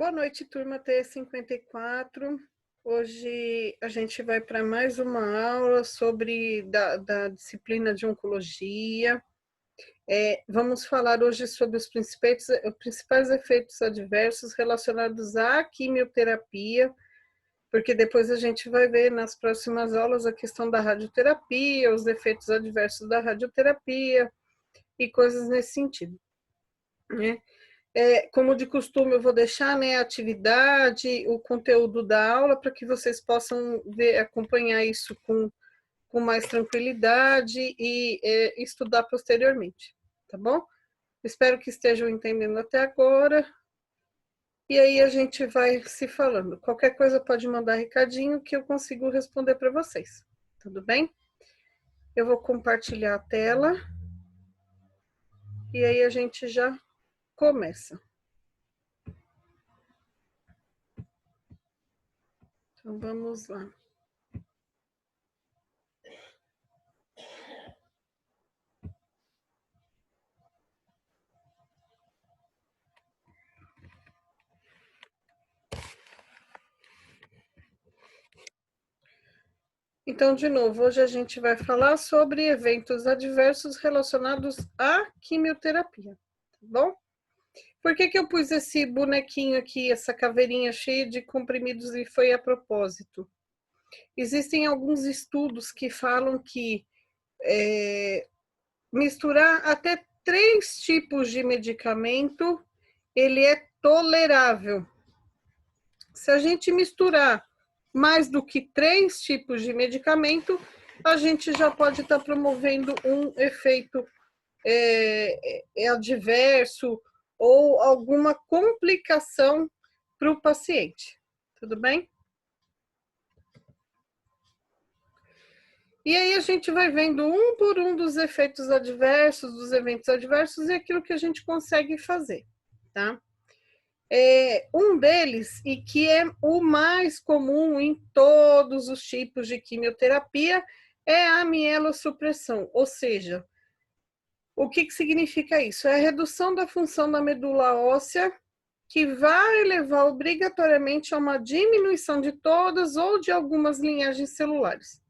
Boa noite, turma T54. Hoje a gente vai para mais uma aula sobre da disciplina de oncologia. Vamos falar hoje sobre os principais efeitos adversos relacionados à quimioterapia, porque depois a gente vai ver nas próximas aulas a questão da radioterapia, os efeitos adversos da radioterapia e coisas nesse sentido, né? Como de costume, eu vou deixar, né, a atividade, o conteúdo da aula, para que vocês possam acompanhar isso com mais tranquilidade e estudar posteriormente, tá bom? Espero que estejam entendendo até agora. E aí a gente vai se falando. Qualquer coisa pode mandar recadinho que eu consigo responder para vocês. Tudo bem? Eu vou compartilhar a tela. E aí a gente já começa. Então, vamos lá. Então, de novo, hoje a gente vai falar sobre eventos adversos relacionados à quimioterapia, tá bom? Por que eu pus esse bonequinho aqui, essa caveirinha cheia de comprimidos e foi a propósito? Existem alguns estudos que falam que misturar até 3 tipos de medicamento, ele é tolerável. Se a gente misturar mais do que 3 tipos de medicamento, a gente já pode estar promovendo um efeito adverso ou alguma complicação para o paciente. Tudo bem? E aí a gente vai vendo um por um dos efeitos adversos, dos eventos adversos, e aquilo que a gente consegue fazer, tá? Um deles, e que é o mais comum em todos os tipos de quimioterapia, é a mielossupressão, ou seja, o que significa isso? É a redução da função da medula óssea, que vai levar obrigatoriamente a uma diminuição de todas ou de algumas linhagens celulares.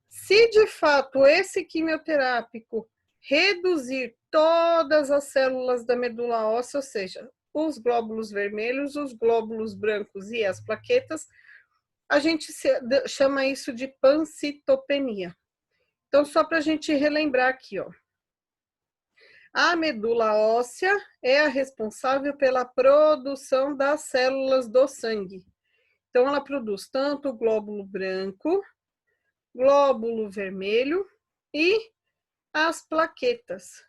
Se de fato esse quimioterápico reduzir todas as células da medula óssea, ou seja, os glóbulos vermelhos, os glóbulos brancos e as plaquetas, a gente chama isso de pancitopenia. Então, só para a gente relembrar aqui, ó. A medula óssea é a responsável pela produção das células do sangue. Então, ela produz tanto o glóbulo branco, glóbulo vermelho e as plaquetas.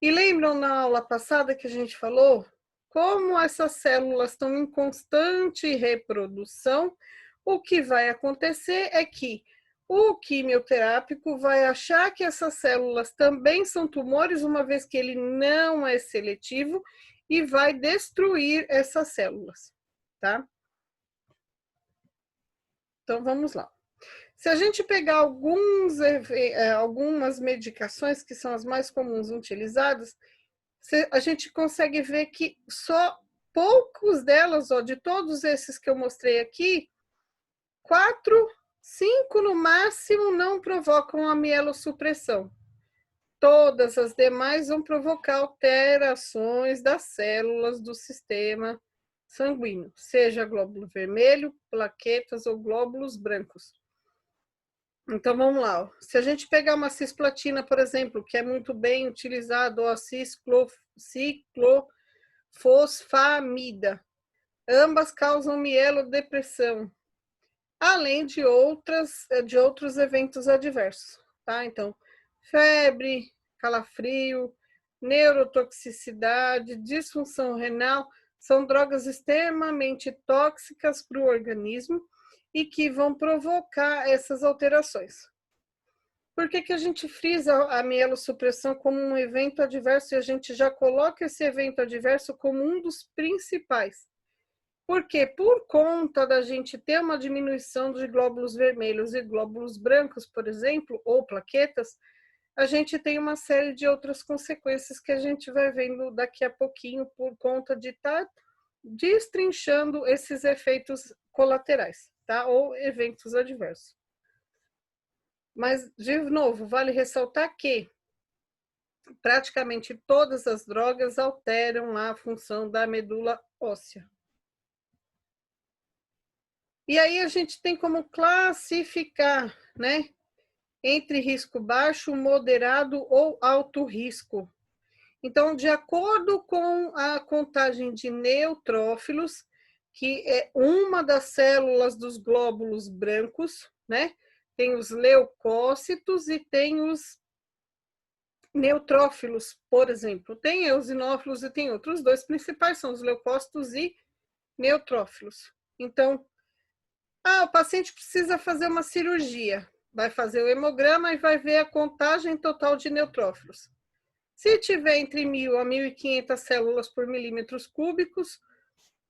E lembram na aula passada que a gente falou como essas células estão em constante reprodução? O que vai acontecer é que o quimioterápico vai achar que essas células também são tumores, uma vez que ele não é seletivo, e vai destruir essas células, tá? Então, vamos lá. Se a gente pegar algumas medicações que são as mais comuns utilizadas, a gente consegue ver que só poucos delas, ó, de todos esses que eu mostrei aqui, 4, 5 no máximo não provocam a mielossupressão. Todas as demais vão provocar alterações das células do sistema sanguíneo, seja glóbulo vermelho, plaquetas ou glóbulos brancos. Então, vamos lá. Se a gente pegar uma cisplatina, por exemplo, que é muito bem utilizado, a ciclofosfamida, ambas causam mielodepressão, além de outros eventos adversos, tá? Então, febre, calafrio, neurotoxicidade, disfunção renal, são drogas extremamente tóxicas para o organismo e que vão provocar essas alterações. Por que a gente frisa a mielossupressão como um evento adverso e a gente já coloca esse evento adverso como um dos principais? Porque por conta da gente ter uma diminuição de glóbulos vermelhos e glóbulos brancos, por exemplo, ou plaquetas, a gente tem uma série de outras consequências que a gente vai vendo daqui a pouquinho por conta de estar destrinchando esses efeitos colaterais, tá? Ou eventos adversos. Mas, de novo, vale ressaltar que praticamente todas as drogas alteram a função da medula óssea. E aí a gente tem como classificar, né, entre risco baixo, moderado ou alto risco. Então, de acordo com a contagem de neutrófilos, que é uma das células dos glóbulos brancos, né? Tem os leucócitos e tem os neutrófilos, por exemplo. Tem eosinófilos e tem outros. Os dois principais são os leucócitos e neutrófilos. Então, o paciente precisa fazer uma cirurgia. Vai fazer o hemograma e vai ver a contagem total de neutrófilos. Se tiver entre 1.000 a 1.500 células por milímetros cúbicos,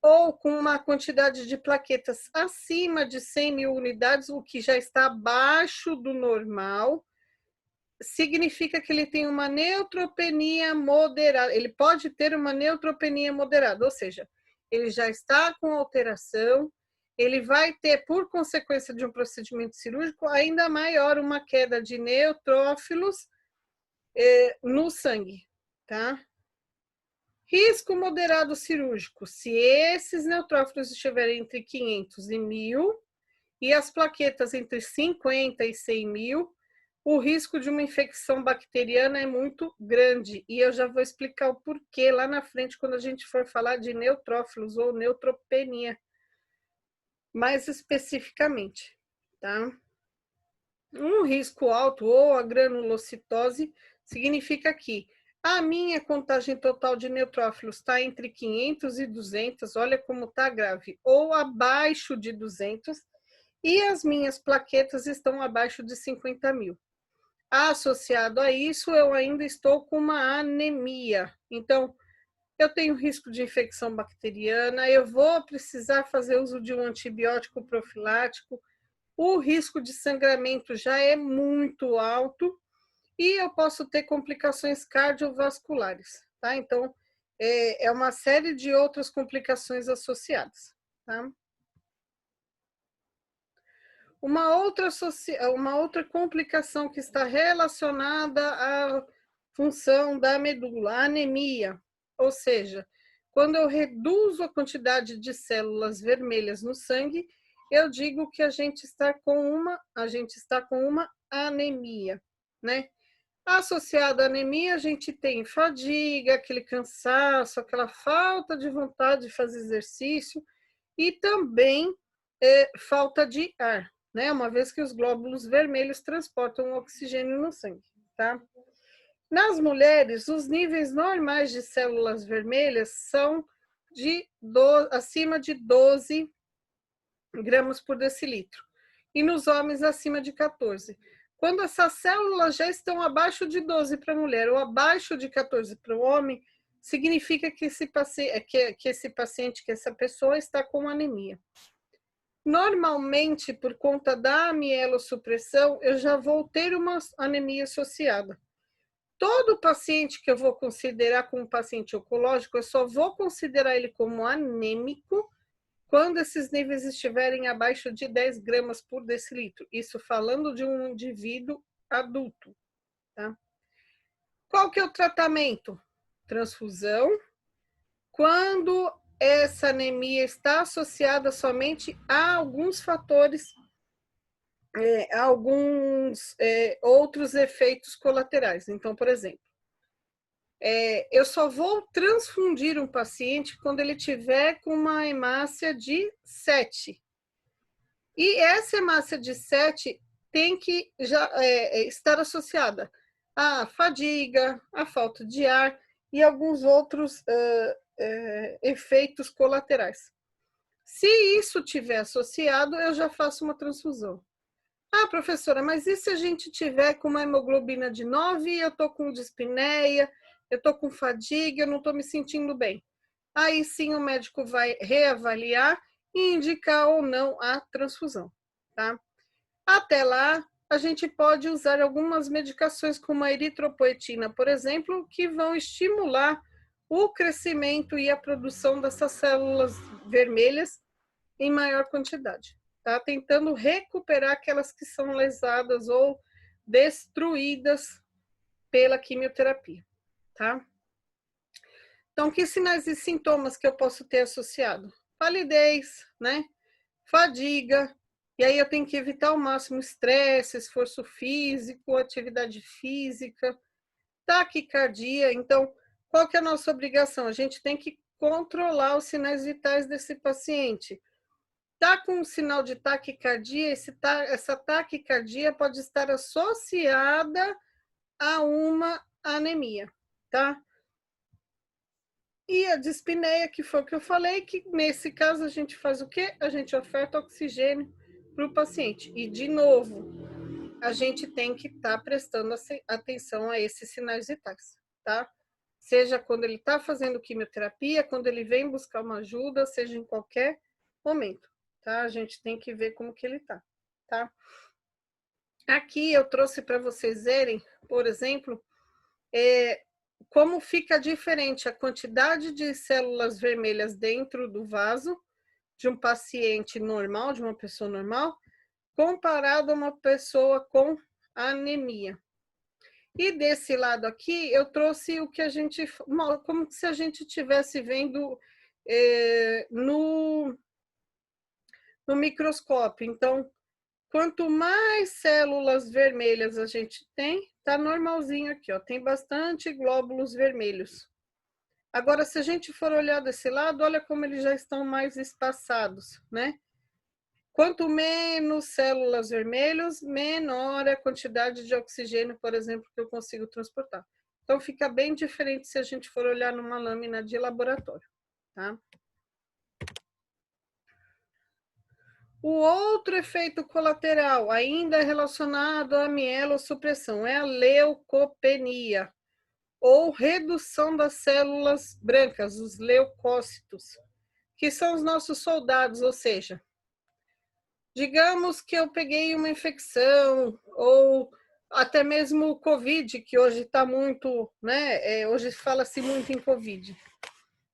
ou com uma quantidade de plaquetas acima de 100.000 unidades, o que já está abaixo do normal, significa que ele tem uma neutropenia moderada. Ele pode ter uma neutropenia moderada, ou seja, ele já está com alteração, ele vai ter, por consequência de um procedimento cirúrgico, ainda maior uma queda de neutrófilos no sangue, tá? Risco moderado cirúrgico, se esses neutrófilos estiverem entre 500 e 1.000 e as plaquetas entre 50 e 100.000, o risco de uma infecção bacteriana é muito grande. E eu já vou explicar o porquê lá na frente, quando a gente for falar de neutrófilos ou neutropenia, mais especificamente, tá? Um risco alto ou a granulocitose significa que a minha contagem total de neutrófilos está entre 500 e 200, olha como está grave, ou abaixo de 200, e as minhas plaquetas estão abaixo de 50.000. Associado a isso, eu ainda estou com uma anemia. Então, eu tenho risco de infecção bacteriana, eu vou precisar fazer uso de um antibiótico profilático, o risco de sangramento já é muito alto e eu posso ter complicações cardiovasculares, tá? Então, é uma série de outras complicações associadas, tá? Uma outra complicação que está relacionada à função da medula, a anemia, ou seja, quando eu reduzo a quantidade de células vermelhas no sangue, eu digo que a gente está com uma anemia, né? Associado à anemia, a gente tem fadiga, aquele cansaço, aquela falta de vontade de fazer exercício e também falta de ar, né? Uma vez que os glóbulos vermelhos transportam o oxigênio no sangue, tá? Nas mulheres, os níveis normais de células vermelhas são acima de 12 gramas por decilitro, e nos homens acima de 14. Quando essas células já estão abaixo de 12 para a mulher ou abaixo de 14 para o homem, significa que esse paciente, que essa pessoa está com anemia. Normalmente, por conta da mielossupressão, eu já vou ter uma anemia associada. Todo paciente que eu vou considerar como paciente oncológico, eu só vou considerar ele como anêmico quando esses níveis estiverem abaixo de 10 gramas por decilitro. Isso falando de um indivíduo adulto, tá? Qual que é o tratamento? Transfusão. Quando essa anemia está associada somente a alguns fatores, alguns outros efeitos colaterais. Então, por exemplo, eu só vou transfundir um paciente quando ele tiver com uma hemácia de 7. E essa hemácia de 7 tem que já estar associada à fadiga, à falta de ar e alguns outros efeitos colaterais. Se isso tiver associado, eu já faço uma transfusão. Professora, mas e se a gente tiver com uma hemoglobina de 9 e eu estou com dispneia, eu estou com fadiga, eu não estou me sentindo bem? Aí sim o médico vai reavaliar e indicar ou não a transfusão, tá? Até lá, a gente pode usar algumas medicações como a eritropoetina, por exemplo, que vão estimular o crescimento e a produção dessas células vermelhas em maior quantidade, tá? Tentando recuperar aquelas que são lesadas ou destruídas pela quimioterapia, tá? Então, que sinais e sintomas que eu posso ter associado? Palidez, né? Fadiga, e aí eu tenho que evitar ao máximo estresse, esforço físico, atividade física, taquicardia. Então, qual que é a nossa obrigação? A gente tem que controlar os sinais vitais desse paciente. Tá com um sinal de taquicardia, essa taquicardia pode estar associada a uma anemia, tá? E a dispneia, que foi o que eu falei, que nesse caso a gente faz o quê? A gente oferta oxigênio para o paciente. E, de novo, a gente tem que estar prestando atenção a esses sinais vitais, tá? Seja quando ele está fazendo quimioterapia, quando ele vem buscar uma ajuda, seja em qualquer momento, tá? A gente tem que ver como que ele está, tá? Aqui eu trouxe para vocês verem, por exemplo, como fica diferente a quantidade de células vermelhas dentro do vaso de um paciente normal, de uma pessoa normal, comparado a uma pessoa com anemia. E desse lado aqui, eu trouxe o que a gente, como se a gente estivesse vendo no microscópio. Então, quanto mais células vermelhas a gente tem, tá normalzinho aqui, ó, tem bastante glóbulos vermelhos. Agora, se a gente for olhar desse lado, olha como eles já estão mais espaçados, né? Quanto menos células vermelhas, menor a quantidade de oxigênio, por exemplo, que eu consigo transportar. Então, fica bem diferente se a gente for olhar numa lâmina de laboratório, tá? O outro efeito colateral, ainda relacionado à mielossupressão, é a leucopenia, ou redução das células brancas, os leucócitos, que são os nossos soldados, ou seja, digamos que eu peguei uma infecção, ou até mesmo o Covid, que hoje está muito, né? Hoje fala-se muito em Covid.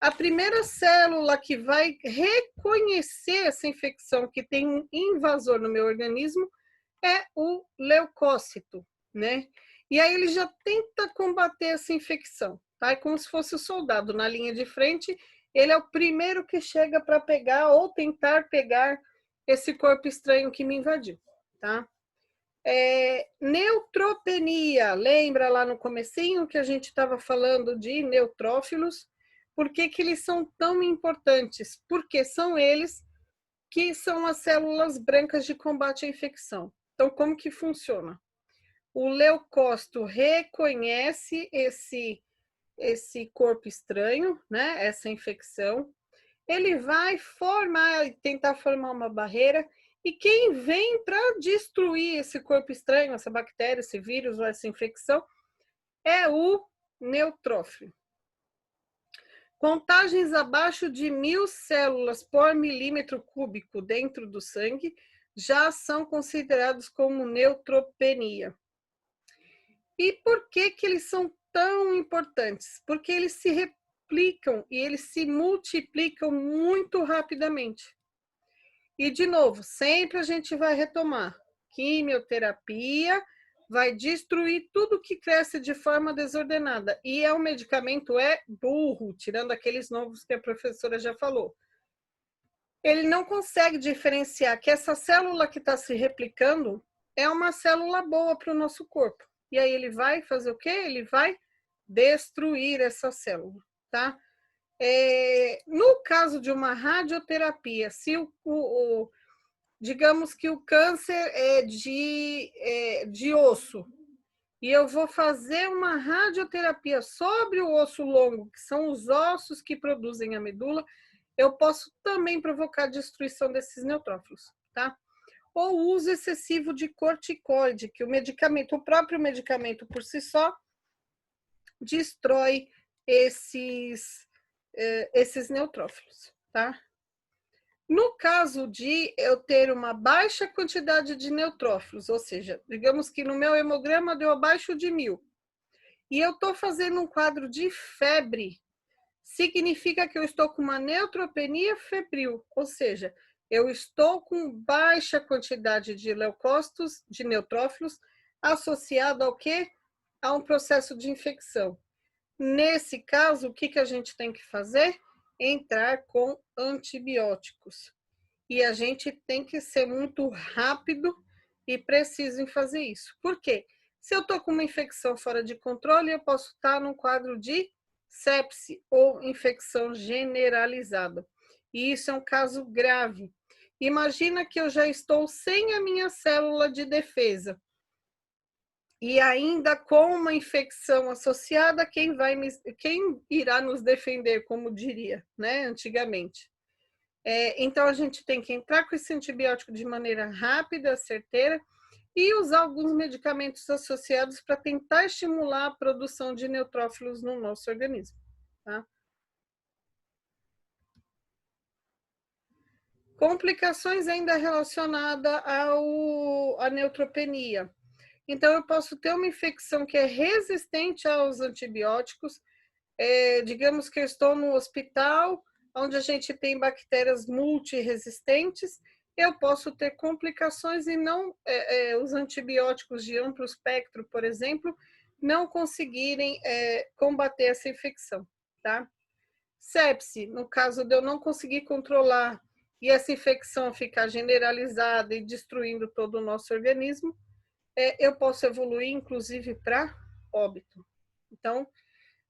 A primeira célula que vai reconhecer essa infecção que tem um invasor no meu organismo é o leucócito, né? E aí ele já tenta combater essa infecção, tá? É como se fosse o soldado na linha de frente, ele é o primeiro que chega para pegar ou tentar pegar esse corpo estranho que me invadiu, tá? Neutropenia, lembra lá no comecinho que a gente estava falando de neutrófilos? Por que que eles são tão importantes? Porque são eles que são as células brancas de combate à infecção. Então, como que funciona? O leucócito reconhece esse corpo estranho, né? Essa infecção. Ele vai tentar formar uma barreira, e quem vem para destruir esse corpo estranho, essa bactéria, esse vírus ou essa infecção, é o neutrófilo. Contagens abaixo de 1.000 células por milímetro cúbico dentro do sangue já são considerados como neutropenia. E por que que eles são tão importantes? Porque eles se replicam e eles se multiplicam muito rapidamente. E, de novo, sempre a gente vai retomar. Quimioterapia vai destruir tudo que cresce de forma desordenada. E o medicamento é burro, tirando aqueles novos que a professora já falou. Ele não consegue diferenciar que essa célula que está se replicando é uma célula boa para o nosso corpo. E aí ele vai fazer o quê? Ele vai destruir essa célula, tá? No caso de uma radioterapia, se digamos que o câncer é de osso, e eu vou fazer uma radioterapia sobre o osso longo, que são os ossos que produzem a medula, eu posso também provocar destruição desses neutrófilos, tá? Ou uso excessivo de corticoide, que o próprio medicamento por si só destrói esses neutrófilos, tá? No caso de eu ter uma baixa quantidade de neutrófilos, ou seja, digamos que no meu hemograma deu abaixo de 1.000, e eu estou fazendo um quadro de febre, significa que eu estou com uma neutropenia febril, ou seja, eu estou com baixa quantidade de leucócitos, de neutrófilos, associado ao quê? A um processo de infecção. Nesse caso, o que a gente tem que fazer? Entrar com antibióticos. E a gente tem que ser muito rápido e preciso em fazer isso. Por quê? Se eu estou com uma infecção fora de controle, eu posso estar num quadro de sepse ou infecção generalizada. E isso é um caso grave. Imagina que eu já estou sem a minha célula de defesa e ainda com uma infecção associada, quem irá nos defender, como diria, né, antigamente. Então, a gente tem que entrar com esse antibiótico de maneira rápida, certeira, e usar alguns medicamentos associados para tentar estimular a produção de neutrófilos no nosso organismo. Tá? Complicações ainda relacionadas à neutropenia. Então, eu posso ter uma infecção que é resistente aos antibióticos. Digamos que eu estou no hospital, onde a gente tem bactérias multiresistentes, eu posso ter complicações e não os antibióticos de amplo espectro, por exemplo, não conseguirem combater essa infecção, tá? Sepse, no caso de eu não conseguir controlar e essa infecção ficar generalizada e destruindo todo o nosso organismo, eu posso evoluir, inclusive, para óbito. Então,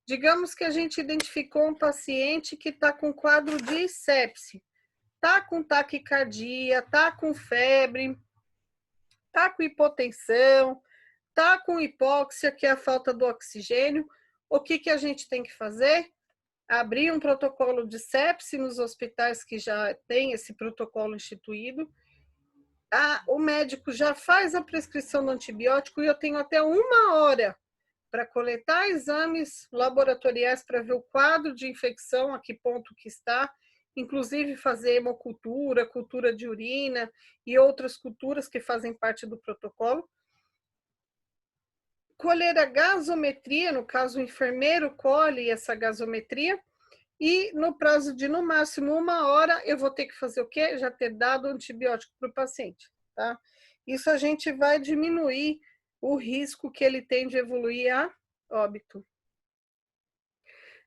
digamos que a gente identificou um paciente que está com quadro de sepse, está com taquicardia, está com febre, está com hipotensão, está com hipóxia, que é a falta do oxigênio. O que a gente tem que fazer? Abrir um protocolo de sepse nos hospitais que já tem esse protocolo instituído. O médico já faz a prescrição do antibiótico e eu tenho até 1 hora para coletar exames laboratoriais para ver o quadro de infecção, a que ponto que está, inclusive fazer hemocultura, cultura de urina e outras culturas que fazem parte do protocolo. Colher a gasometria, no caso o enfermeiro colhe essa gasometria, e no prazo de no máximo 1 hora eu vou ter que fazer o quê? Já ter dado antibiótico para o paciente, tá? Isso a gente vai diminuir o risco que ele tem de evoluir a óbito.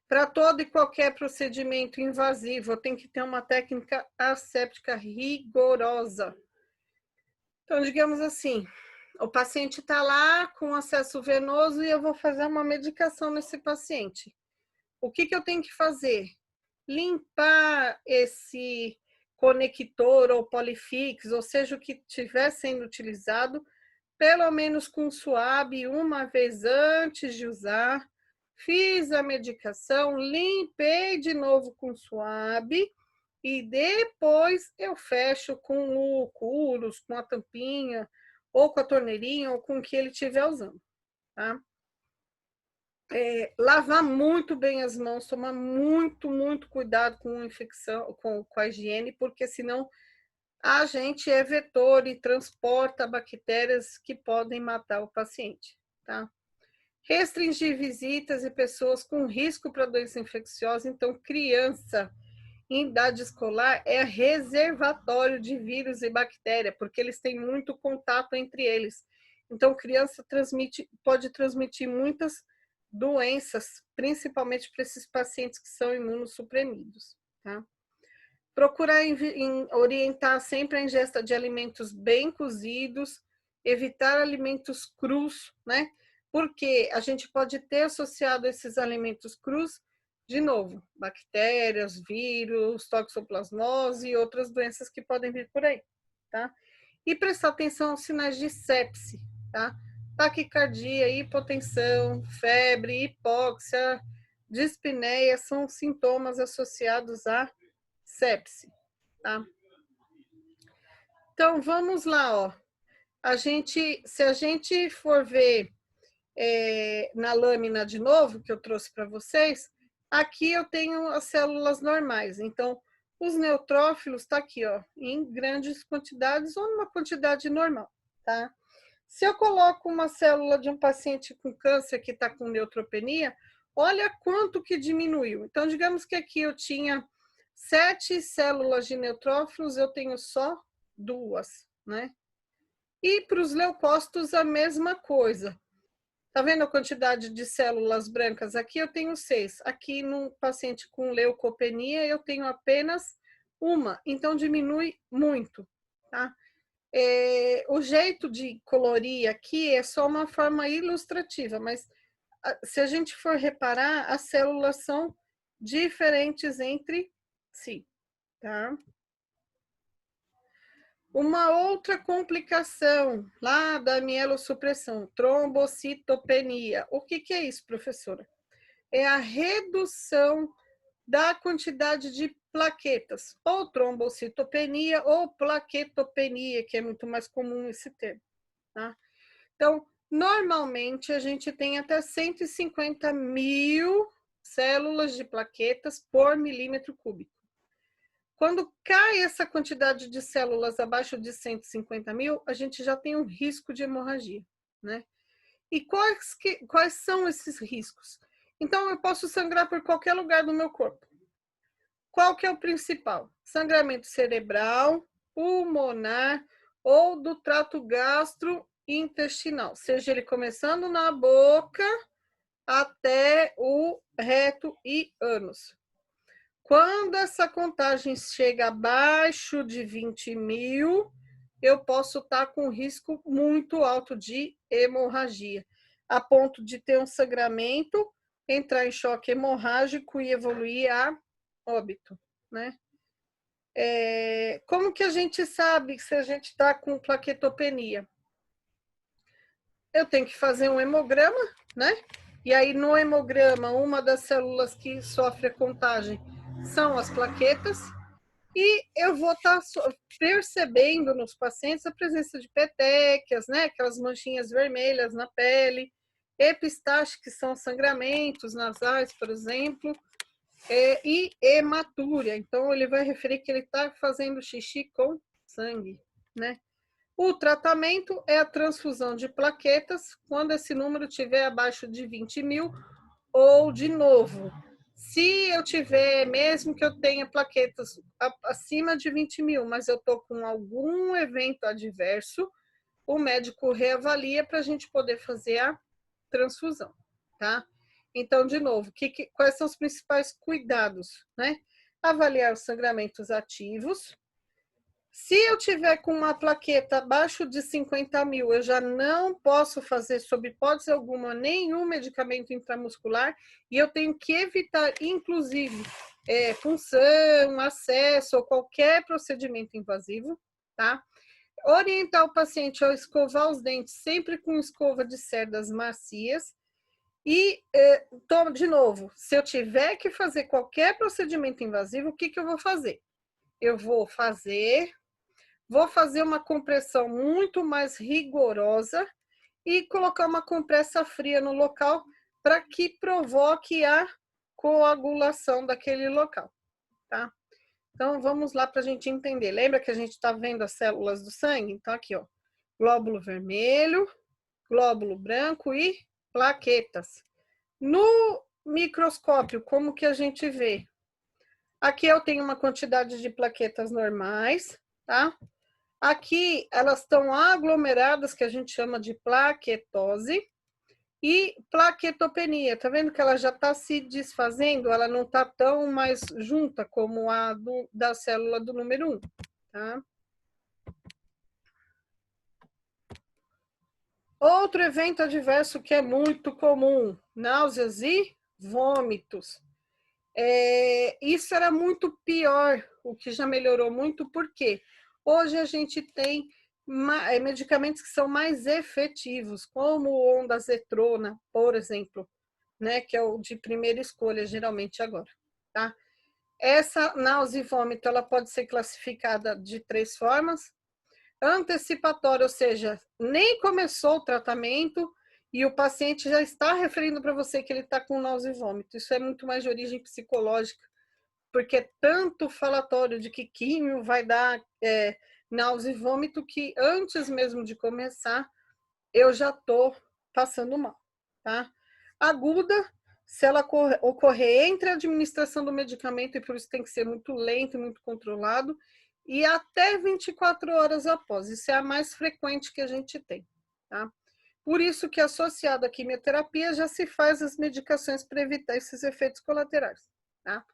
Para todo e qualquer procedimento invasivo, tem que ter uma técnica asséptica rigorosa. Então, digamos assim, o paciente está lá com acesso venoso e eu vou fazer uma medicação nesse paciente. O que eu tenho que fazer? Limpar esse conector ou polifix, ou seja, o que estiver sendo utilizado, pelo menos com suave 1 vez antes de usar. Fiz a medicação, limpei de novo com suave e depois eu fecho com o curos, com a tampinha, ou com a torneirinha, ou com o que ele estiver usando, tá? Lavar muito bem as mãos, tomar muito cuidado com a infecção, com a higiene, porque senão a gente é vetor e transporta bactérias que podem matar o paciente, tá? Restringir visitas e pessoas com risco para doença infecciosa. Então, criança em idade escolar é reservatório de vírus e bactéria, porque eles têm muito contato entre eles. Então, criança pode transmitir muitas doenças, principalmente para esses pacientes que são imunossuprimidos, tá? Procurar orientar sempre a ingesta de alimentos bem cozidos, evitar alimentos crus, né? Porque a gente pode ter associado esses alimentos crus, de novo, bactérias, vírus, toxoplasmose e outras doenças que podem vir por aí, tá? E prestar atenção aos sinais de sepse, tá? Taquicardia, hipotensão, febre, hipóxia, dispneia são sintomas associados a sepse, tá? Então, vamos lá, ó. Se a gente for ver na lâmina de novo, que eu trouxe para vocês, aqui eu tenho as células normais. Então, os neutrófilos tá aqui, ó, em grandes quantidades ou numa quantidade normal, tá? Se eu coloco uma célula de um paciente com câncer que está com neutropenia, olha quanto que diminuiu. Então, digamos que aqui eu tinha 7 células de neutrófilos, eu tenho só 2, né? E para os leucócitos, a mesma coisa. Tá vendo a quantidade de células brancas? Aqui eu tenho 6. Aqui no paciente com leucopenia, eu tenho apenas 1. Então, diminui muito, tá? O jeito de colorir aqui é só uma forma ilustrativa, mas se a gente for reparar, as células são diferentes entre si, tá? Uma outra complicação lá da mielossupressão, trombocitopenia. O que é isso, professora? É a redução da quantidade de plaquetas, ou trombocitopenia ou plaquetopenia, que é muito mais comum esse termo, tá? Então, normalmente a gente tem até 150 mil células de plaquetas por milímetro cúbico. Quando cai essa quantidade de células abaixo de 150 mil, a gente já tem um risco de hemorragia, né? E quais são esses riscos? Então, eu posso sangrar por qualquer lugar do meu corpo. Qual que é o principal? Sangramento cerebral, pulmonar ou do trato gastrointestinal, seja ele começando na boca até o reto e ânus. Quando essa contagem chega abaixo de 20 mil, eu posso estar com risco muito alto de hemorragia, a ponto de ter um sangramento, entrar em choque hemorrágico e evoluir a óbito, né? Como que a gente sabe se a gente está com plaquetopenia? Eu tenho que fazer um hemograma, né? E aí no hemograma, uma das células que sofre a contagem são as plaquetas, e eu vou estar percebendo nos pacientes a presença de petequias, né? Aquelas manchinhas vermelhas na pele, epistaxe, que são sangramentos nasais, por exemplo, e hematúria. Então, ele vai referir que ele está fazendo xixi com sangue, né? O tratamento é a transfusão de plaquetas quando esse número estiver abaixo de 20 mil, ou, de novo, se eu tiver, mesmo que eu tenha plaquetas acima de 20 mil, mas eu estou com algum evento adverso, o médico reavalia para a gente poder fazer a transfusão, tá? Então, de novo, quais são os principais cuidados, né? Avaliar os sangramentos ativos. Se eu tiver com uma plaqueta abaixo de 50 mil, eu já não posso fazer, sob hipótese alguma, nenhum medicamento intramuscular, e eu tenho que evitar, inclusive, punção, acesso ou qualquer procedimento invasivo, tá? Orientar o paciente a escovar os dentes sempre com escova de cerdas macias. E, de novo, se eu tiver que fazer qualquer procedimento invasivo, o que eu vou fazer? Eu vou fazer uma compressão muito mais rigorosa e colocar uma compressa fria no local para que provoque a coagulação daquele local, tá? Então, vamos lá para a gente entender. Lembra que a gente está vendo as células do sangue? Então, aqui, ó, glóbulo vermelho, glóbulo branco e plaquetas. No microscópio, como que a gente vê? Aqui eu tenho uma quantidade de plaquetas normais, tá? Aqui elas estão aglomeradas, que a gente chama de plaquetose, e plaquetopenia. Tá vendo que ela já está se desfazendo? Ela não está tão mais junta como a da célula do número 1, tá? Outro evento adverso que é muito comum, náuseas e vômitos. Isso era muito pior, o que já melhorou muito, porque hoje a gente tem medicamentos que são mais efetivos, como o ondansetrona, por exemplo, né, que é o de primeira escolha, geralmente agora, tá? Essa náusea e vômito, ela pode ser classificada de 3 formas. Antecipatória, ou seja, nem começou o tratamento e o paciente já está referindo para você que ele está com náusea e vômito. Isso é muito mais de origem psicológica, porque é tanto falatório de que químio vai dar náusea e vômito que antes mesmo de começar, eu já estou passando mal, tá? Aguda se ela ocorrer entre a administração do medicamento, e por isso tem que ser muito lento e muito controlado, e até 24 horas após. Isso é a mais frequente que a gente tem, tá? Por isso que, associado à quimioterapia, já se faz as medicações para evitar esses efeitos colaterais, tá?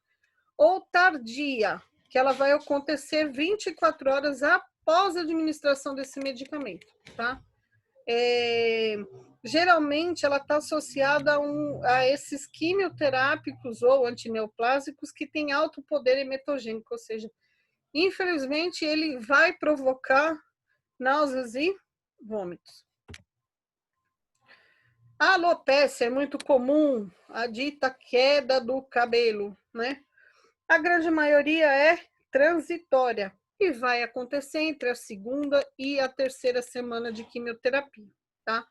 Ou tardia, que ela vai acontecer 24 horas após a administração desse medicamento, tá? Geralmente ela está associada a esses quimioterápicos ou antineoplásicos que têm alto poder emetogênico, ou seja, infelizmente ele vai provocar náuseas e vômitos. A alopécia é muito comum, a dita queda do cabelo, né? A grande maioria é transitória e vai acontecer entre a segunda e a terceira semana de quimioterapia, tá?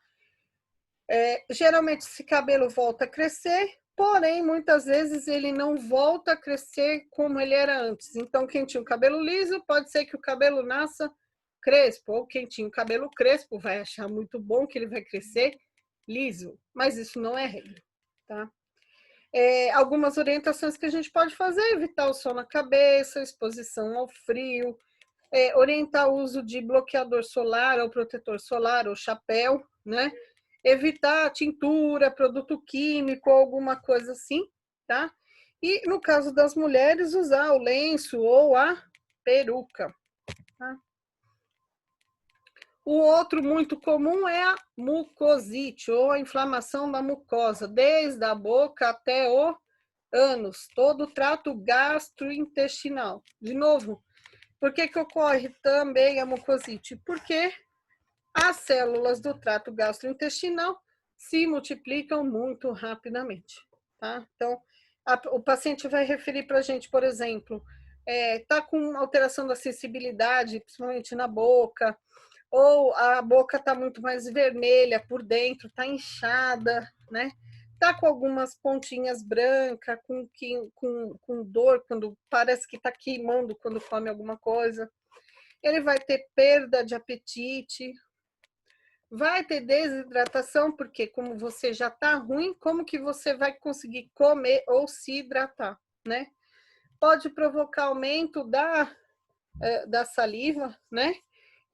Geralmente esse cabelo volta a crescer, porém muitas vezes ele não volta a crescer como ele era antes. Então quem tinha o cabelo liso, pode ser que o cabelo nasça crespo, ou quem tinha o cabelo crespo vai achar muito bom que ele vai crescer liso, mas isso não é regra, tá? Algumas orientações que a gente pode fazer: evitar o sol na cabeça, exposição ao frio, orientar o uso de bloqueador solar ou protetor solar ou chapéu, né? Evitar tintura, produto químico, alguma coisa assim, tá? E no caso das mulheres, usar o lenço ou a peruca, tá? O outro muito comum é a mucosite, ou a inflamação da mucosa, desde a boca até o ânus, todo o trato gastrointestinal. De novo, por que ocorre também a mucosite? Porque as células do trato gastrointestinal se multiplicam muito rapidamente, tá? Então, o paciente vai referir para a gente, por exemplo, tá com alteração da sensibilidade, principalmente na boca, ou a boca está muito mais vermelha por dentro, está inchada, né? Tá com algumas pontinhas brancas, com dor, quando parece que está queimando quando come alguma coisa. Ele vai ter perda de apetite, vai ter desidratação, porque como você já está ruim, como que você vai conseguir comer ou se hidratar, né? Pode provocar aumento da saliva, né?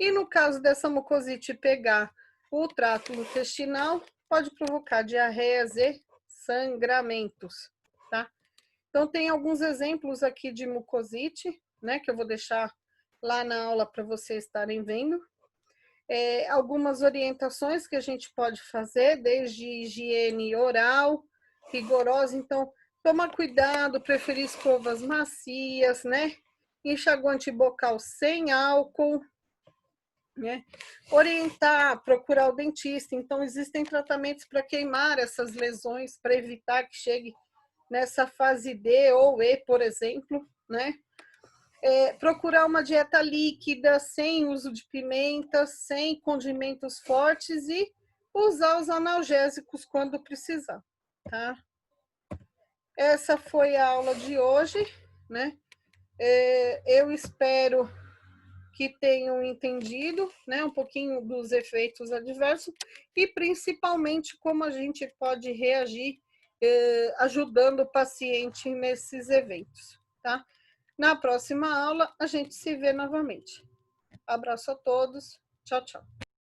E no caso dessa mucosite pegar o trato intestinal, pode provocar diarreias e sangramentos, tá? Então, tem alguns exemplos aqui de mucosite, né? Que eu vou deixar lá na aula para vocês estarem vendo. Algumas orientações que a gente pode fazer, desde higiene oral, rigorosa. Então, tomar cuidado, preferir escovas macias, né? Enxaguante bucal sem álcool, né? Orientar, procurar o dentista. Então, existem tratamentos para queimar essas lesões, para evitar que chegue nessa fase D ou E, por exemplo, né? Procurar uma dieta líquida, sem uso de pimenta, sem condimentos fortes e usar os analgésicos quando precisar, tá? Essa foi a aula de hoje, né? Eu espero que tenham entendido, né, um pouquinho dos efeitos adversos e principalmente como a gente pode reagir ajudando o paciente nesses eventos, tá? Na próxima aula a gente se vê novamente. Abraço a todos. Tchau, tchau.